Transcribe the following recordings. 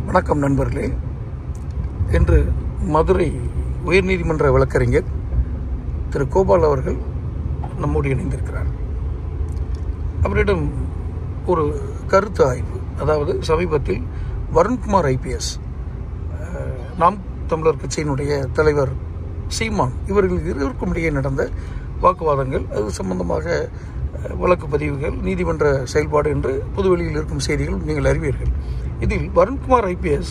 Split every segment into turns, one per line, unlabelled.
வணக்கம் நண்பர்களே. இன்று மதுரை உயர்நீதிமன்ற வழக்கறிஞர் திரு கோபால் அவர்கள் நம்மோடு இணைந்திருக்கிறார். அவரிடம் ஒரு கருத்து ஆய்வு, அதாவது சமீபத்தில் வருண்குமார் IPS, நாம் தமிழர் கட்சியினுடைய தலைவர் சீமான், இவர்கள் இருவருக்கும் இடையே நடந்த வாக்குவாதங்கள், அது சம்பந்தமாக வழக்கு பதிவுகள், நீதிமன்ற செயல்பாடு என்று பொதுவெளியில் இருக்கும் செய்திகள் நீங்கள் அறிவீர்கள். இதில் வருண்குமார் IPS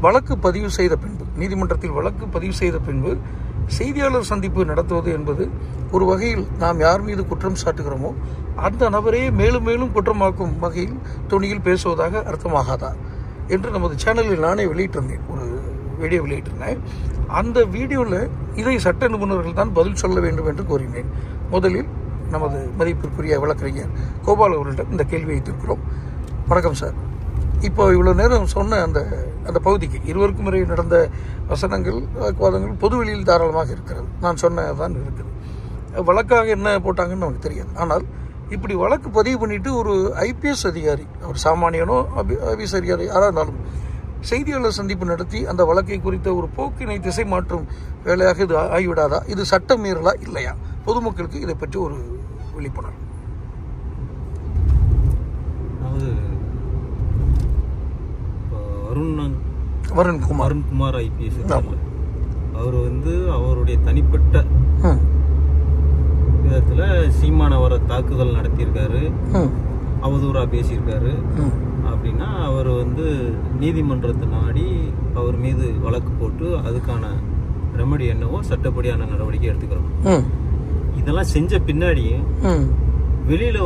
வழக்கு பதிவு செய்த பின்பு, நீதிமன்றத்தில் வழக்கு பதிவு செய்த பின்பு செய்தியாளர் சந்திப்பு நடத்துவது என்பது ஒரு வகையில் நாம் யார் மீது குற்றம் சாட்டுகிறோமோ அந்த நபரே மேலும் மேலும் குற்றமாக்கும் வகையில் துணியில் பேசுவதாக அர்த்தமாகாதா என்று நமது சேனலில் நானே வெளியிட்டிருந்தேன், ஒரு வீடியோ வெளியிட்டிருந்தேன். அந்த வீடியோவில் இதை சட்ட நிபுணர்கள் தான் பதில் சொல்ல வேண்டும் என்று கூறினேன். முதலில் நமது மதிப்பிற்குரிய வழக்கறிஞர் கோபால் அவர்களிடம் இந்த கேள்வியை வைத்திருக்கிறோம். வணக்கம் சார். இப்போ இவ்வளோ நேரம் சொன்ன அந்த பகுதிக்கு இருவருக்கும் இடையே நடந்த வசனங்கள், வாக்குவாதங்கள் பொதுவெளியில் தாராளமாக இருக்கிறது. நான் சொன்னதான் இருக்குது. வழக்காக என்ன போட்டாங்கன்னு நமக்கு தெரியாது. ஆனால் இப்படி வழக்கு பதிவு பண்ணிட்டு ஒரு IPS அதிகாரி, அவர் சாமானியனோ ஆபீஸ் அதிகாரி யாராக இருந்தாலும், செய்தியாளர் சந்திப்பு நடத்தி அந்த வழக்கை குறித்த ஒரு போக்கினை திசை மாற்றும் வேலையாக இது ஆகிவிடாதா? இது சட்ட மீறலா இல்லையா? பொதுமக்களுக்கு இதை பற்றி ஒரு விழிப்புணர்வு.
வருண்குமார் IPS அவர் அவருடைய தனிப்பட்ட விதத்துல சீமான் அவரை தாக்குதல் நடத்தியிருக்காரு, அவதூறா பேசியிருக்காரு அப்படின்னா அவர் நீதிமன்றத்தை நாடி அவர் மீது வழக்கு போட்டு அதுக்கான ரெமடி என்னவோ சட்டப்படியான நடவடிக்கை எடுத்துக்கிறோம். இதெல்லாம் செஞ்ச பின்னாடி வெளியில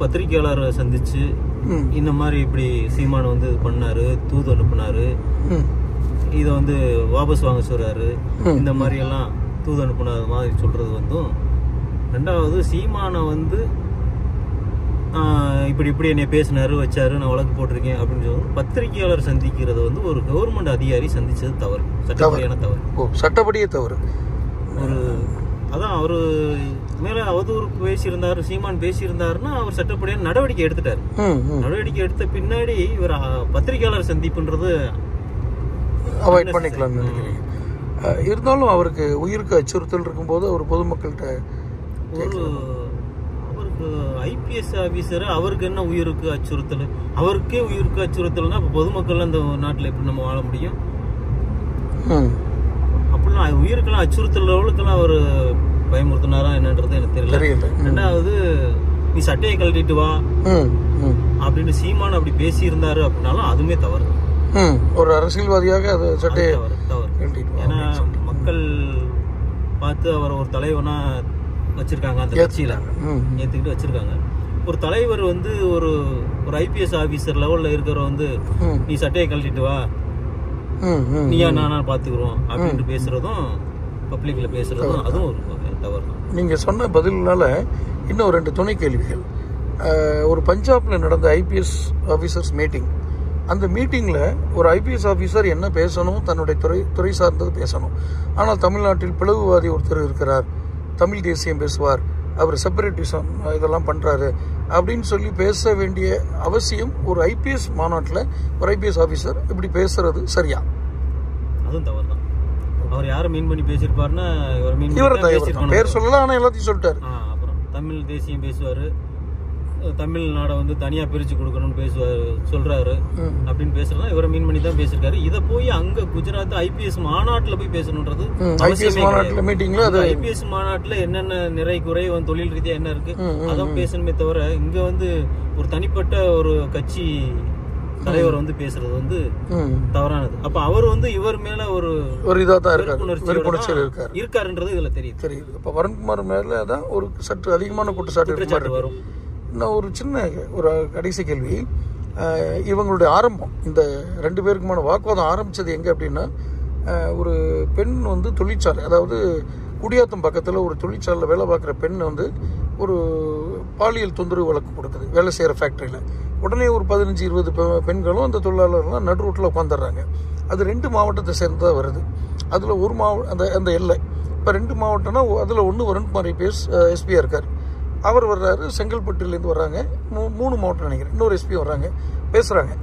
பத்திரிகையாளரை சந்திச்சு இந்த மாதிரி இப்படி சீமான் பண்ணாரு, தூது அனுப்புனாரு, இத வாபஸ் வாங்க சொல்றாரு, இந்த மாதிரி எல்லாம் தூது அனுப்புனாத மாதிரி சொல்றது ரெண்டாவது சீமான இப்படி என்னை பேசினாரு, வச்சாரு, நான் வழக்கு போட்டிருக்கேன் அப்படின்னு சொல்லி பத்திரிகையாளர் சந்திக்கிறது ஒரு கவர்மெண்ட் அதிகாரி சந்திச்சது தவறு, சட்டப்படியான தவறு,
சட்டப்படியே தவறு.
ஒரு அதான் அவரு மேல அவதூறு பேசியிருந்தாரு, சீமான் பேசியிருந்தாருன்னா அவர் சட்டப்படியான நடவடிக்கை எடுத்துட்டாரு. நடவடிக்கை எடுத்த பின்னாடி இவர் பத்திரிகையாளர் சந்திப்புன்றது
அவாய்ட் பண்ணிக்கலாம் நினைக்கிறேன். இருந்தாலும் அவருக்கு உயிருக்கு அச்சுறுத்தல் இருக்கும்போது அவர் பொதுமக்கள்கிட்ட
அவருக்கு IPS ஆபீசர், அவருக்கு என்ன உயிருக்கு அச்சுறுத்தல்? அவருக்கே உயிருக்கு அச்சுறுத்தல்னா பொதுமக்கள் அந்த நாட்டில் எப்படி நம்ம வாழ முடியும்? அப்படிலாம் உயிருக்கெல்லாம் அச்சுறுத்தல் அளவுக்குலாம் அவர் பயமுறுத்தினாரா என்னன்றது எனக்கு தெரியல. ரெண்டாவது, நீ சட்டையை கழட்டிட்டு வா அப்படின்னு சீமான் அப்படி பேசி இருந்தாரு அப்படின்னாலும் அதுவுமே தவறு.
ஒரு அரசியல்வாதியாக அது சட்டையை
தவறு. ஏன்னா மக்கள் பார்த்து அவர் ஒரு தலைவனா வச்சிருக்காங்க, அந்த கட்சியில ஏத்துக்கிட்டு வச்சிருக்காங்க. ஒரு தலைவர் ஒரு IPS ஆபீசர் லெவல்ல இருக்கிற நீ சட்டையை கழட்டிட்டு வா, நீயா நானா பாத்துக்கிறோம் அப்படின்னு பேசுறதும், பப்ளிக்ல பேசுறதும் அதுவும் ஒரு தவறு.
நீங்க சொன்ன பதிலால இன்னும் 2 துணை கேள்விகள். ஒரு பஞ்சாப்ல நடந்த IPS ஆபீசர்ஸ் மீட்டிங், அந்த மீட்டிங்ல ஒரு IPS ஆபீசர் என்ன பேசணும், தன்னுடைய துறை சார்ந்தது பேசணும். ஆனால் தமிழ்நாட்டில் பிளவுவாதி ஒருத்தர் இருக்கிறார், தமிழ் தேசியம் பேசுவார், அவர் செப்பரேட்டிசம் இதெல்லாம் பண்றாரு அப்படின்னு சொல்லி பேச வேண்டிய அவசியம் ஒரு IPS மாநாட்டில் ஒரு IPS ஆபீசர் இப்படி பேசுறது சரியா?
அதுவும் தவறு தான். அவர் யாரை மீன் பண்ணி பேசியிருப்பாருன்னா
பேர் சொல்லலாம், ஆனா எல்லாத்தையும் சொல்லிட்டாரு.
அப்புறம் தமிழ் தேசியம் பேசுவாரு, தமிழ்நாடை தனியா பிரிச்சு கொடுக்கணும்னு பேசுவாரு, சொல்றாரு அப்படின்னு பேசுறதா இவரை மீன் பண்ணி தான் பேசிருக்காரு. இதை போய் அங்க குஜராத் IPS மாநாட்டுல போய் பேசணுன்றது IPS மாநாட்டுல என்னென்ன நிறை குறை தொழில் ரீதியா என்ன இருக்கு அதான் பேசணுமே தவிர இங்க ஒரு தனிப்பட்ட ஒரு கட்சி தலைவர் பேசுறது தவறானது. அப்ப அவர் இவர் மேல ஒரு இருக்காருன்றது இதுல தெரியுது.
இப்ப வருண்குமார் மேலதான் ஒரு சற்று அதிகமான குற்றச்சாட்டு வரும். இன்னும் ஒரு சின்ன ஒரு கடைசி கேள்வி. இவங்களுடைய ஆரம்பம், இந்த 2 பேருக்குமான வாக்குவாதம் ஆரம்பிச்சது எங்க அப்படின்னா, ஒரு பெண் தொழிற்சாலை, அதாவது குடியாத்தம் பக்கத்தில் ஒரு தொழிற்சாலையில் வேலை பார்க்குற பெண் ஒரு பாலியல் தொந்தரவு வழக்கு கொடுக்குது வேலை செய்கிற ஃபேக்ட்ரியில். உடனே ஒரு 15-20 பெண்களும் அந்த தொழிலாளர்கள்லாம் நடு ரோட்டில் உட்காந்துடுறாங்க. அது 2 மாவட்டத்தை சேர்ந்ததாக வருது. அதில் ஒரு அந்த எல்லை இப்போ 2 மாவட்டம்னா அதில் ஒன்று வருண்குமார் IPS எஸ்பியாக இருக்கார், அவர் வர்றாரு, செங்கல்பட்டுலேருந்து வர்றாங்க, 3 மாவட்டம் நினைக்கிறேன், இன்னொரு எஸ்பி வர்றாங்க, பேசுகிறாங்க.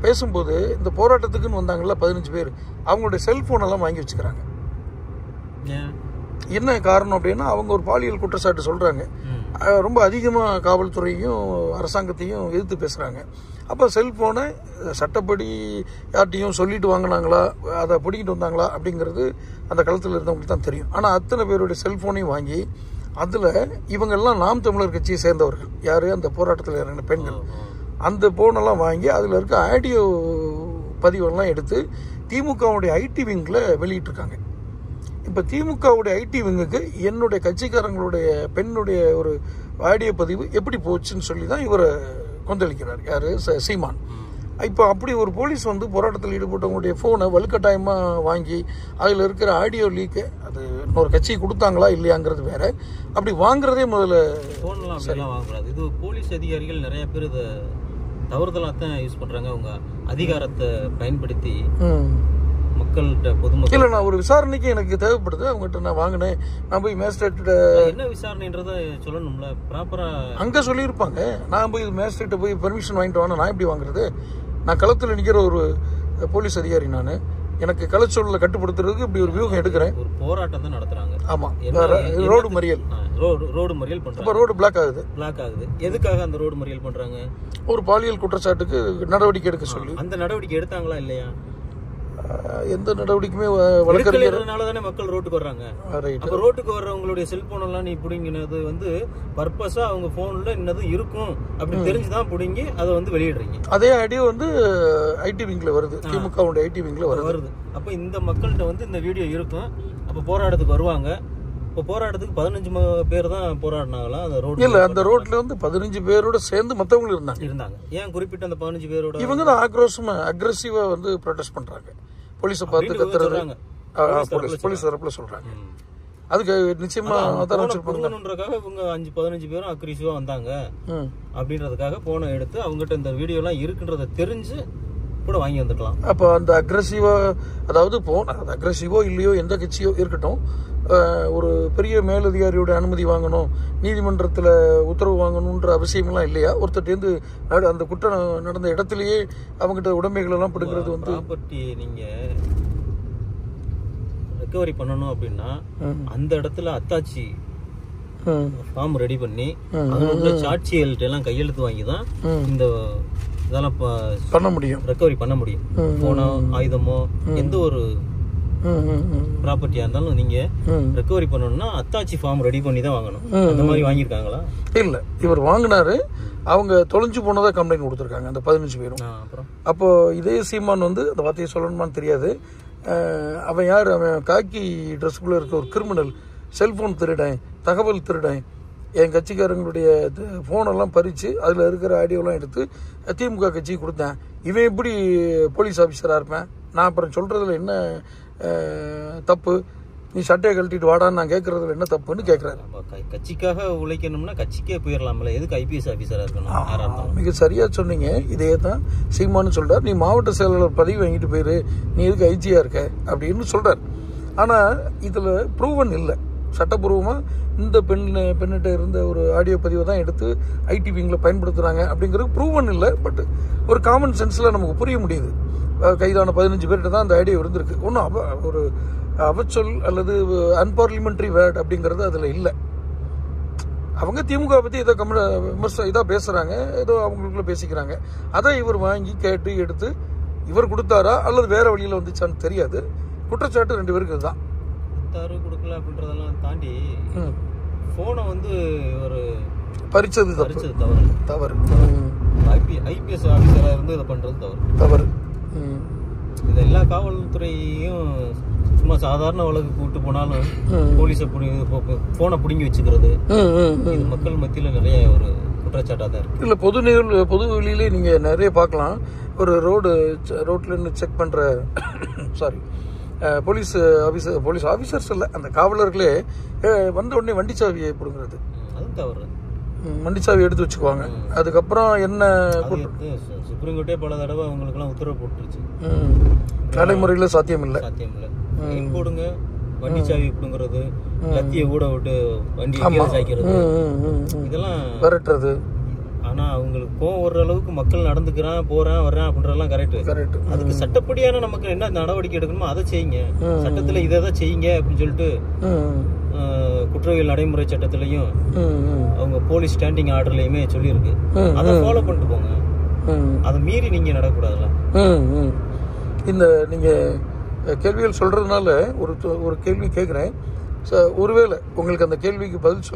பேசும்போது இந்த போராட்டத்துக்குன்னு வந்தாங்கல்ல 15 பேர், அவங்களுடைய செல்ஃபோன் எல்லாம் வாங்கி வச்சுக்கிறாங்க. என்ன காரணம் அப்படின்னா, அவங்க ஒரு பாலியல் குற்றச்சாட்டு சொல்கிறாங்க. ரொம்ப அதிகமாக காவல்துறையும் அரசாங்கத்தையும் எதிர்த்து பேசுகிறாங்க. அப்போ செல்ஃபோனை சட்டப்படி யார்ட்டையும் சொல்லிட்டு வாங்கினாங்களா, அதை பிடிக்கிட்டு வந்தாங்களா அப்படிங்கிறது அந்த களத்தில் இருந்தவங்களுக்கு தான் தெரியும். ஆனால் அத்தனை பேருடைய செல்ஃபோனையும் வாங்கி அதில் இவங்கெல்லாம் நாம் தமிழர் கட்சியை சேர்ந்தவர்கள், யார் அந்த போராட்டத்தில் இறங்கின பெண்கள், அந்த ஃபோனெல்லாம் வாங்கி அதில் இருக்க ஆடியோ பதிவெல்லாம் எடுத்து திமுகவுடைய ஐடி விங்கில் வெளியிட்டிருக்காங்க. இப்போ திமுகவுடைய ஐடி விங்குக்கு என்னுடைய கட்சிக்காரங்களுடைய பெண்ணுடைய ஒரு ஆடியோ பதிவு எப்படி போச்சுன்னு சொல்லி தான் இவரை கொந்தளிக்கிறார். யார்? சீமான். இப்போ அப்படி ஒரு போலீஸ் வந்து போராட்டத்தில் ஈடுபட்டவங்களுடைய ஃபோனை வலுக்கட்டாயமாக வாங்கி அதில் இருக்கிற ஆடியோ லீக்கு அது இன்னொரு கட்சியை கொடுத்தாங்களா இல்லையாங்கிறது வேற. அப்படி வாங்குறதே முதல்ல
ஃபோன்லாம் அப்படிலாம் வாங்கக்கூடாது. இது போலீஸ் அதிகாரிகள் நிறைய பேர் இதை தவறுதலாக தான் யூஸ் பண்ணுறாங்க. அவங்க அதிகாரத்தை பயன்படுத்தி மக்கள்கிட்ட பொதுமக்கள்
இல்லை, நான் ஒரு விசாரணைக்கு எனக்கு தேவைப்படுது, அவங்ககிட்ட நான் வாங்கினேன், நான் போய் மேஜிஸ்ட்ரேட்ட
என்ன விசாரணைன்றதை சொல்லணும்ல, ப்ராப்பராக
அங்கே சொல்லியிருப்பாங்க. நான் போய் மேஜிஸ்ட்ரேட்டை போய் பெர்மிஷன் வாங்கிட்டு வாங்க, நான் எப்படி வாங்குறது? நான் களத்தில் நிற்கிற ஒரு போலீஸ் அதிகாரி, நான் எனக்கு கலச்சொல்ல கட்டுப்படுத்துறதுக்கு இப்படி ஒரு வியூகம் எடுக்கிறேன்.
ஒரு போராட்டம் தான் நடத்துறாங்க.
ஆமாம், ரோடு மறியல்
பண்றாங்க.
இப்போ ரோடு பிளாக் ஆகுது.
எதுக்காக அந்த ரோடு மறியல் பண்றாங்க?
ஒரு பாலியல் குற்றச்சாட்டுக்கு நடவடிக்கை எடுக்க சொல்லி.
அந்த நடவடிக்கை எடுத்தாங்களா இல்லையா?
எந்த நடவடிக்கையுமே
வழக்கறிஞர்னால தானே மக்கள் ரோட்டுக்கு வர்றாங்க. அப்ப ரோட்டுக்கு வர்றவங்களுடைய செல்போன் எல்லாம் நீ பிடிங்கினது வந்து பர்பஸா அவங்க போன்ல என்னது இருக்கும் அப்படி தெரிஞ்சுதான் பிடிங்கி அதை வந்து வெளியிடுறீங்க.
அதே ஆடியோ வந்து ஐடி விங்ல வருது, திமுக ஐடி விங்ல வருது.
அப்ப இந்த மக்கள்கிட்ட வந்து இந்த வீடியோ இருக்கும். அப்ப போராட்டத்துக்கு வருவாங்க. இப்போ போராட்டத்துக்கு 15 பேர் தான் போராடினாங்களா அந்த ரோடு?
இல்ல, அந்த ரோட்ல வந்து 15 பேரோட சேர்ந்து மத்தவங்க இருந்தாங்க.
ஏன் குறிப்பிட்ட அந்த 15 பேரோட?
இவங்க தான் ஆக்ரோஷமா அக்ரெசிவா வந்து ப்ரொடெஸ்ட் பண்றாங்க. போலீஸை பார்த்து கத்துறது போலீஸ் தரப்புல சொல்றாங்க. அதுக்கு நிச்சயமா
போகணுன்றதுக்காக இவங்க 15 பேரும் அக்ரெசிவா வந்தாங்க அப்படின்றதுக்காக போனை எடுத்து அவங்ககிட்ட இந்த வீடியோ எல்லாம் இருக்குன்றத தெரிஞ்சு கூட வாங்கி வந்துக்கலாம்.
அப்போ அந்த அக்ரெசிவா, அதாவது அக்ரெசிவோ இல்லையோ எந்த கட்சியோ இருக்கட்டும், ஒரு பெரிய மேலதிகாரியோட அனுமதி வாங்கணும், நீதிமன்றத்தில் உத்தரவு வாங்கணுன்ற அவசியம்லாம் இல்லையா? ஒருத்தர்ட்டேருந்து அந்த குற்றம் நடந்த இடத்துலயே அவங்ககிட்ட உடைமைகள் எல்லாம் பிடுங்கிறது வந்து
ப்ராப்பர்ட்டி நீங்க ரெக்கவரி பண்ணணும் அப்படின்னா அந்த இடத்துல அத்தாச்சி ஃபார்ம் ரெடி பண்ணி அதோட சாட்சியல்கிட்ட எல்லாம் கையெழுத்து வாங்கி தான் இந்த இதெல்லாம்
பண்ண முடியும்,
ரெக்கவரி பண்ண முடியும். போனோ ஆயுதமோ எந்த ஒரு ப்ராப்பர்ட்டியா இருந்தாலும் நீங்க ரெக்கவரி பண்ணணும்னா அத்தாச்சி ஃபார்ம் ரெடி பண்ணி தான் வாங்கணும். அந்த மாதிரி வாங்கியிருக்காங்களா?
இல்ல, இவர் வாங்கினாரு. அவங்க தொலைஞ்சு போனதா கம்ப்ளைண்ட் கொடுத்துருக்காங்க அந்த 15 பேரும். அப்போ இதே சீமான் வந்து அந்த வார்த்தையை சொல்லணுமான்னு தெரியாது. அவன் யார்? அவன் காக்கி ட்ரெஸ்க்குள்ள இருக்க ஒரு கிரிமினல், செல்போன் திருடன், தகவல் திருடன், என் கட்சிக்காரங்களுடைய ஃபோனெல்லாம் பறித்து அதில் இருக்கிற ஆடியோலாம் எடுத்து திமுக கட்சிக்கு கொடுத்தேன். இவன் எப்படி போலீஸ் ஆஃபீஸராக இருப்பேன்? நான் அப்புறம் சொல்கிறதுல என்ன தப்பு? நீ சட்டையை கழட்டிட்டு வாடான்னு நான் கேட்கறதுல என்ன தப்புன்னு கேட்குறாரு.
கட்சிக்காக உழைக்கணும்னா கட்சிக்கே போயிடலாம்ல, எதுக்கு ஐபிஎஸ் ஆஃபீஸராக இருக்கணும்?
மிக சரியாக சொன்னீங்க. இதே தான் சீமானு சொல்கிறார். நீ மாவட்ட செயலாளர் பதவி வாங்கிட்டு போயிரு, நீ எதுக்கு ஐஜியாக இருக்க அப்படின்னு சொல்கிறார். ஆனால் இதில் ப்ரூவன் இல்லை. சட்டப்பூர்வமாக இந்த பெண்ணிட்ட இருந்த ஒரு ஆடியோ பதிவை தான் எடுத்து ஐடி விங்கில் பயன்படுத்துகிறாங்க அப்படிங்கிறது ப்ரூவன் இல்லை. பட் ஒரு காமன் சென்ஸில் நமக்கு புரிய முடியுது. கைதான 15 பேர்கிட்ட தான் அந்த ஐடியா இருந்திருக்கு. ஒன்றும் ஒரு அவச்சொல் அல்லது அன்பார்லிமெண்ட்ரி வேர்ட் அப்படிங்கிறது அதில் இல்லை. அவங்க திமுக பற்றி ஏதோ இதாக பேசுகிறாங்க, ஏதோ அவங்களுக்குள்ள பேசிக்கிறாங்க. அதை இவர் வாங்கி கேட்டு எடுத்து இவர் கொடுத்தாரா அல்லது வேற வழியில் வந்துச்சான்னு தெரியாது. குற்றச்சாட்டு 2 பேருக்கு இதுதான்.
கொடுக்கல அப்படின்றதெல்லாம் தாண்டி போனை வந்து ஒரு
பறிச்சது தவறு.
ஐபிஎஸ் ஆஃபீஸராக இருந்து இதை பண்ணுறது
தவறு.
இது எல்லா காவல்துறையும் சும்மா சாதாரண வழக்கு கூட்டு போனாலும் போலீஸை போனை பிடுங்கி வச்சுக்கிறது இது மக்கள் மத்தியில் நிறைய ஒரு குற்றச்சாட்டாக தான் இருக்கு.
இல்லை, பொது வெளியிலே நீங்கள் நிறைய பார்க்கலாம். ஒரு ரோட்ல இருந்து செக் பண்ணுற போலீஸ் ஆஃபீஸர்ஸ் இல்லை, அந்த காவலர்களே வந்த உடனே வண்டி சாவியை பிடுங்கிறது
அதுவும் தவறு.
வண்டி சாவி எடுத்து வச்சுக்குவாங்க. அதுக்கப்புறம் என்ன
சுப்ரீம் கோர்ட்டே பல தடவை அவங்களுக்குலாம் உத்தரவு போட்டுருச்சு.
நடைமுறையில் சாத்தியம் இல்லை.
போடுங்க, வண்டி சாவி பிடுங்குறது, கத்தியை கூட விட்டு வண்டி சாய்க்கிறது, இதெல்லாம்
விரட்டுறது,
ஆனா அவங்களுக்கு கோவம் வர்ற அளவுக்கு மக்கள் நடந்துக்கிறான் போறேன் வர்றேன் அப்படின்றதெல்லாம் கரெக்ட். அதுக்கு சட்டப்படியான நமக்கு என்ன நடவடிக்கை எடுக்கணுமோ அதை செய்யுங்க. சட்டத்துல இதை செய்யுங்க அப்படின்னு சொல்லிட்டு குற்றவியல் நடைமுறை சட்டத்திலையும் அவங்க போலீஸ் ஸ்டாண்டிங் ஆர்டர்லயுமே சொல்லியிருக்கு. அதை ஃபாலோ பண்ணிட்டு போங்க. அதை மீறி நீங்க நடக்கக்கூடாதுல்ல.
இந்த நீங்க கேள்விகள் சொல்றதுனால ஒரு கேள்வி கேட்குறேன். ஒருவேளை உங்களுக்கு அந்த கேள்விக்கு பதில்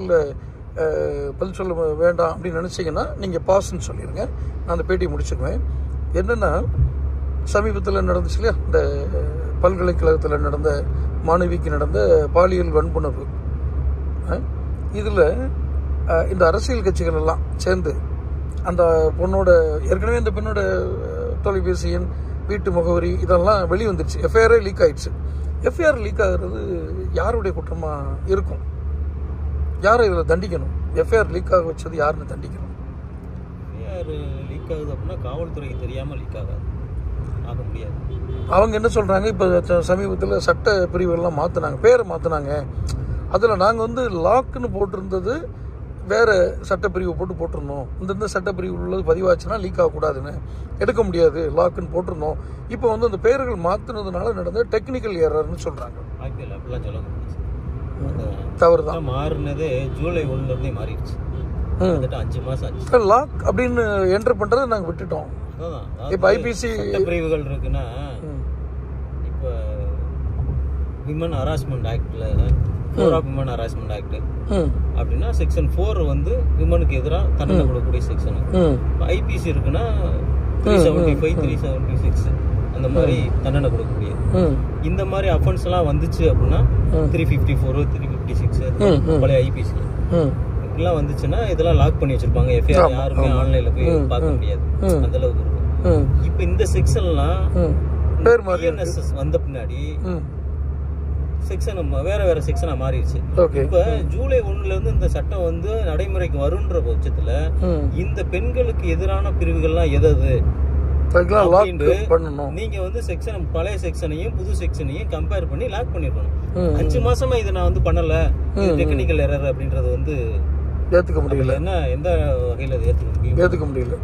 சொல்ல வேண்டாம் அப்படின்னு நினச்சிங்கன்னா நீங்கள் பாஸ்ன்னு சொல்லிடுங்க. நான் அந்த பேட்டியை முடிச்சுக்குவேன். என்னென்னா, சமீபத்தில் நடந்துச்சு இல்லையா, இந்த பல்கலைக்கழகத்தில் நடந்த மாணவிக்கு நடந்த பாலியல் வன்புணர்வு. இதில் இந்த அரசியல் கட்சிகள் எல்லாம் சேர்ந்து அந்த பொண்ணோட, ஏற்கனவே இந்த பெண்ணோட தொலைபேசி எண், வீட்டு முகவரி இதெல்லாம் வெளிவந்துருச்சு. எஃப்ஐஆரே லீக் ஆயிடுச்சு. எஃப்ஐஆர் லீக் ஆகிறது யாருடைய குற்றமாக இருக்கும்? யாரை இதில் தண்டிக்கணும்? எஃப்ஐஆர் லீக் ஆக வச்சது யாருன்னு தண்டிக்கணும்?
எஃப்ஐஆர் லீக் ஆகுது அப்படின்னா காவல்துறைக்கு தெரியாமல் லீக் ஆக முடியாது.
அவங்க என்ன சொல்கிறாங்க, இப்போ சமீபத்தில் சட்ட பிரிவுகள்லாம் மாற்றினாங்க, பேரை மாற்றினாங்க. அதில் நாங்கள் லாக்குன்னு போட்டிருந்தது வேறு சட்டப்பிரிவு போட்டிருந்தோம். இந்த சட்டப்பிரிவு உள்ளது பதிவாச்சுன்னா லீக் ஆகக்கூடாதுன்னு எடுக்க முடியாது, லாக்குன்னு போட்டிருந்தோம். இப்போ அந்த பெயர்கள் மாற்றினதுனால நடந்த டெக்னிக்கல் எரர்னு சொல்கிறாங்க.
அப்படிலாம் சொல்ல முடியாது,
தவறு தான்.
மாறினதே ஜூலை 1 மாறிடுச்சு. 5 மாசம் ஆச்சு.
லாக் அப்படின்னு என்டர் பண்றதை நாங்கள் விட்டுட்டோம். இப்போ ஐபிசி
பிரிவுகள் இருக்குன்னா, இப்போ விமன் ஹராஸ்மெண்ட் ஆக்ட்ல விமன் ஹராஸ்மெண்ட் ஆக்ட் அப்படின்னா செக்ஷன் 4 விமனுக்கு எதிராக தண்டனை கொடுக்கக்கூடிய செக்ஷன். ஐபிசி இருக்குன்னா 375, 376 அந்த மாதிரி தண்டனை கொடுக்கக்கூடிய. இந்த மாதிரி அஃபென்ஸ் எல்லாம் வந்துச்சு அப்படின்னா 354, 356 பழைய ஐபிசி இப்படிலாம் வந்துச்சுன்னா இதெல்லாம் லாக் பண்ணி வச்சிருப்பாங்க. எஃப்ஐஆர் யாருமே ஆன்லைன்ல போய் பார்க்க முடியாது, அந்த அளவுக்கு இருக்கும். இப்ப இந்த செக்ஷன்லாம் வந்த பின்னாடி செக்ஷன் வேற செக்ஷனா மாறிடுச்சு. இப்ப ஜூலை 1 இந்த சட்டம் நடைமுறைக்கு வரும்ன்ற பட்சத்துல இந்த பெண்களுக்கு எதிரான பிரிவுகள்லாம் எதாவது நீங்க செக்ஷன், பழைய செக்ஷனையும் புது செக்ஷனையும் கம்பேர் பண்ணி லாக் பண்ணிருக்கணும். 5 மாசமா இதை நான் பண்ணல, டெக்னிக்கல் எரர் அப்படின்றது
ஏத்துக்க முடியல.
என்ன எந்த வகையில
ஏத்துக்க முடியல.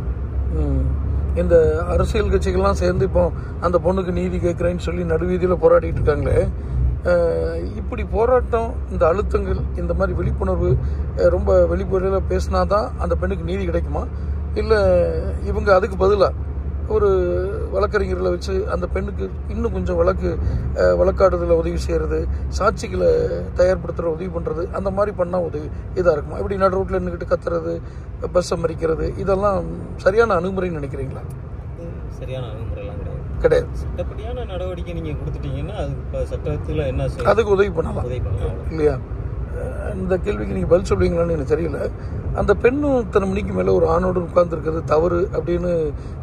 இந்த அரசியல் கட்சிகள்லாம் சேர்ந்து இப்போ அந்த பொண்ணுக்கு நீதி கேட்கிறேன்னு சொல்லி நடுவீதியில போராடிட்டு இருக்காங்களே. இப்படி போராட்டம், இந்த அழுத்தங்கள், இந்த மாதிரி விழிப்புணர்வு ரொம்ப வெளிப்படையில் பேசினாதான் அந்த பெண்ணுக்கு நீதி கிடைக்குமா? இல்லை இவங்க அதுக்கு பதிலாக ஒரு வழக்கறிஞர்களை வச்சு அந்த பெண்ணுக்கு இன்னும் கொஞ்சம் வழக்காடுதலை உதவி செய்கிறது, சாட்சிகளை தயார்படுத்துகிற உதவி பண்ணுறது, அந்த மாதிரி பண்ணால் இதாக இருக்குமா? இப்படி நடு ரோட்டில் நின்றுக்கிட்டு கத்துறது, பஸ்ஸை மறிக்கிறது, இதெல்லாம் சரியான அணுகுமுறைன்னு நினைக்கிறீங்களா?
சரியான அணுகுமுறைலாம்
கிடையாது.
சட்டப்படியான நடவடிக்கை நீங்கள் கொடுத்துட்டீங்கன்னா அது சட்டத்தில் என்ன
அதுக்கு உதவி பண்ணலாம் இல்லையா? இந்த கேள்விக்கு நீங்கள் பதில் சொல்வீங்களான்னு எனக்கு தெரியல. அந்த பெண்ணும் இத்தனை மணிக்கு மேலே ஒரு ஆணோடு உட்கார்ந்துருக்கிறது தவறு அப்படின்னு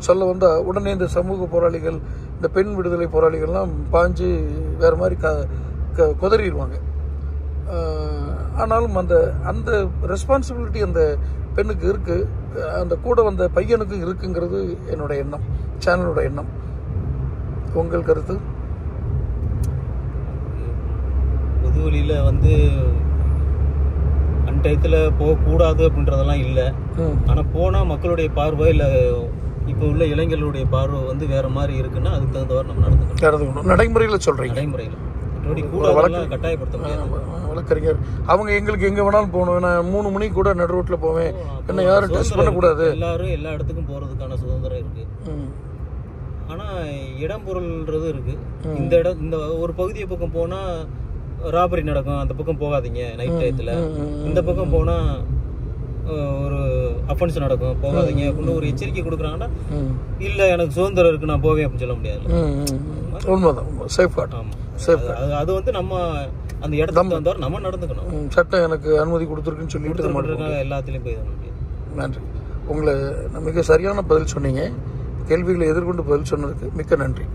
சொல்ல வந்தால் உடனே இந்த சமூக போராளிகள், இந்த பெண் விடுதலை போராளிகள்லாம் பாஞ்சு வேறு மாதிரி குதறிடுவாங்க. ஆனாலும் அந்த ரெஸ்பான்சிபிலிட்டி அந்த பெண்ணுக்கு இருக்குது, அந்த கூட வந்த பையனுக்கு இருக்குங்கிறது என்னோட எண்ணம், சேனலோட எண்ணம். உங்கள் கருத்து?
பொது வழியில் அன்டயத்தில் போகக்கூடாது அப்படின்றதெல்லாம் இல்லை. ஆனால் போனால் மக்களுடைய பார்வை இல்லை, இப்போ உள்ள இளைஞர்களுடைய பார்வை வேற மாதிரி இருக்குன்னா அதுக்கு தகுந்தவாறு நம்ம நடந்துக்கணும்.
நடைமுறையில் சொல்கிறீங்க?
நடைமுறையில் கட்டாயப்படுத்த முடியாது.
வழக்கறிஞர் அவங்க எங்களுக்கு எங்கே வேணாலும் போகணும், நான் 3 மணிக்கு கூட நடு ரோட்டில் போவேன், என்ன யாரும் டெஸ்ட் பண்ணக்கூடாது.
எல்லாரும் எல்லா இடத்துக்கும் போகிறதுக்கான சுதந்திரம் இருக்கு. ஆனால் இடம் பொருள்ன்றது இருக்கு. இந்த ஒரு பகுதியை பக்கம் போனால் ராபரி நடக்கும், அந்த பக்கம் போகாதீங்க நைட் டயத்தில். இந்த பக்கம் போனால் ஒரு அஃபென்ஸ் நடக்கும், போகாதீங்க அப்படின்னு ஒரு எச்சரிக்கை கொடுக்குறாங்கன்னா, இல்லை எனக்கு சுதந்திரம் இருக்கு நான் போவேன் அப்படின்னு சொல்ல முடியாது. அது நம்ம அந்த இடத்துக்கு வந்தவரை நம்ம நடந்துக்கணும்.
சட்டம் எனக்கு அனுமதி கொடுத்துருக்குன்னு சொல்லிட்டு
எல்லாத்துலேயும் போய் முடியாது.
நன்றி. உங்களை மிக சரியான பதில் சொன்னீங்க. கேள்விகளை எதிர்கொண்டு பதில் சொன்னதுக்கு மிக்க நன்றி.